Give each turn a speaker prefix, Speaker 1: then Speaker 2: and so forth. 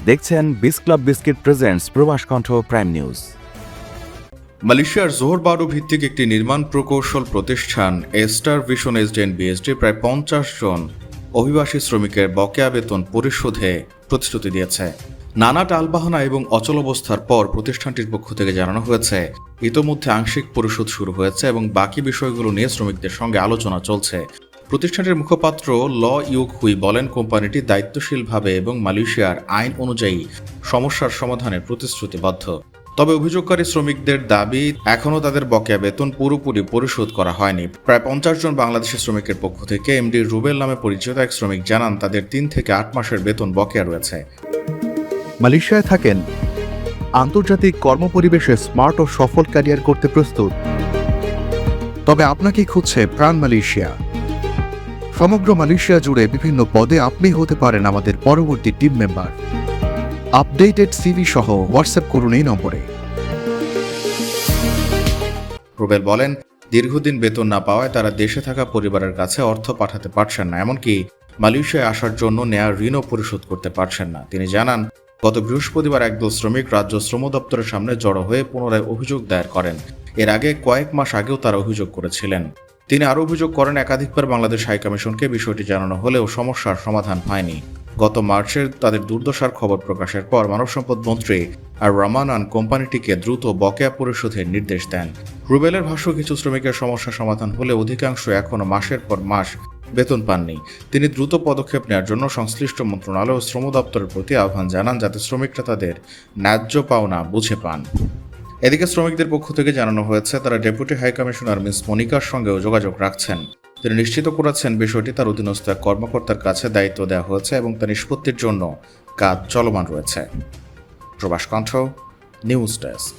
Speaker 1: দেখছেন বিস club biscuit presents প্রবাস কণ্ঠ প্রাইম নিউজ।
Speaker 2: মালয়েশিয়ার জোহর বারু ভিত্তিক একটি নির্মাণ প্রকৌশল প্রতিষ্ঠান এস্টার ভিশন এসডেন বিএসডি প্রায় 50 জন অভিবাসী শ্রমিকের বকেয়া বেতন পরিশোধে প্রতিশ্রুতি দিয়েছে। নানা টালবাহানা এবং অচলাবস্থার পর প্রতিষ্ঠানটির পক্ষ থেকে জানানো হয়েছে ইতোমধ্যে আংশিক পরিশোধ শুরু হয়েছে এবং বাকি বিষয়গুলো নিয়ে শ্রমিকদের সঙ্গে আলোচনা চলছে। প্রতিষ্ঠানটির মুখপাত্র ল ইউক হুই বলেন, কোম্পানিটি দায়িত্বশীলভাবে এবং মালয়েশিয়ার আইন অনুযায়ী সমস্যার সমাধানের প্রতিশ্রুতিবদ্ধ। তবে অভিযোগকারী শ্রমিকদের দাবি এখনও তাদের বকেয়া বেতন পুরোপুরি পরিশোধ করা হয়নি। প্রায় 50 জন বাংলাদেশি শ্রমিকের পক্ষ থেকে এমডি রুবেল নামে পরিচিত এক শ্রমিক জানান তাদের 3 থেকে 8 মাসের বেতন বকেয়া রয়েছে।
Speaker 3: মালয়েশিয়ায় থাকেন, আন্তর্জাতিক কর্মপরিবেশে স্মার্ট ও সফল ক্যারিয়ার করতে প্রস্তুত, তবে আপনাকে খুঁজছে প্রাণ মালয়েশিয়া। সমগ্র মালয়েশিয়া জুড়ে বিভিন্ন পদে আপনি হতে পারেন আমাদের পরবর্তী টিম মেম্বার। আপডেটেড সিভি সহ হোয়াটসঅ্যাপ করুন এই নম্বরে।
Speaker 2: রুবেল বলেন, দীর্ঘদিন বেতন না পাওয়ায় তারা দেশে থাকা পরিবারের কাছে অর্থ পাঠাতে পারছেন না, এমনকি মালয়েশিয়ায় আসার জন্য নেওয়া ঋণও পরিশোধ করতে পারছেন না। তিনি জানান, গত বৃহস্পতিবার একদল শ্রমিক রাজ্য শ্রম দপ্তরের সামনে জড়ো হয়ে পুনরায় অভিযোগ দায়ের করেন। এর আগে কয়েক মাস আগেও তারা অভিযোগ করেছিলেন। তিনি আরও অভিযোগ করেন, একাধিকবার বাংলাদেশ হাইকমিশনকে বিষয়টি জানানো হলেও সমস্যার সমাধান হয়নি। গত মার্চের তাদের দুর্দশার খবর প্রকাশের পর মানব সম্পদ মন্ত্রী আর রমানান কোম্পানিটিকে দ্রুত বকেয়া পরিশোধের নির্দেশ দেন। রুবেলের ভাষ্য, কিছু শ্রমিকের সমস্যা সমাধান হলে অধিকাংশ এখনও মাসের পর মাস বেতন পাননি। তিনি দ্রুত পদক্ষেপ নেওয়ার জন্য সংশ্লিষ্ট মন্ত্রণালয় ও শ্রম দপ্তরের প্রতি আহ্বান জানান, যাতে শ্রমিকরা তাদের ন্যায্য পাওনা বুঝে পান। এদিকে শ্রমিকদের পক্ষ থেকে জানানো হয়েছে তারা ডেপুটি হাইকমিশনার মিস মনিকার সঙ্গেও যোগাযোগ রাখছেন। তিনি নিশ্চিত করেছেন বিষয়টি তার অধীনস্থ এক কর্মকর্তার কাছে দায়িত্ব দেওয়া হয়েছে এবং তা নিষ্পত্তির জন্য কাজ চলমান রয়েছে। প্রবাস কণ্ঠ নিউজ ডেস্ক।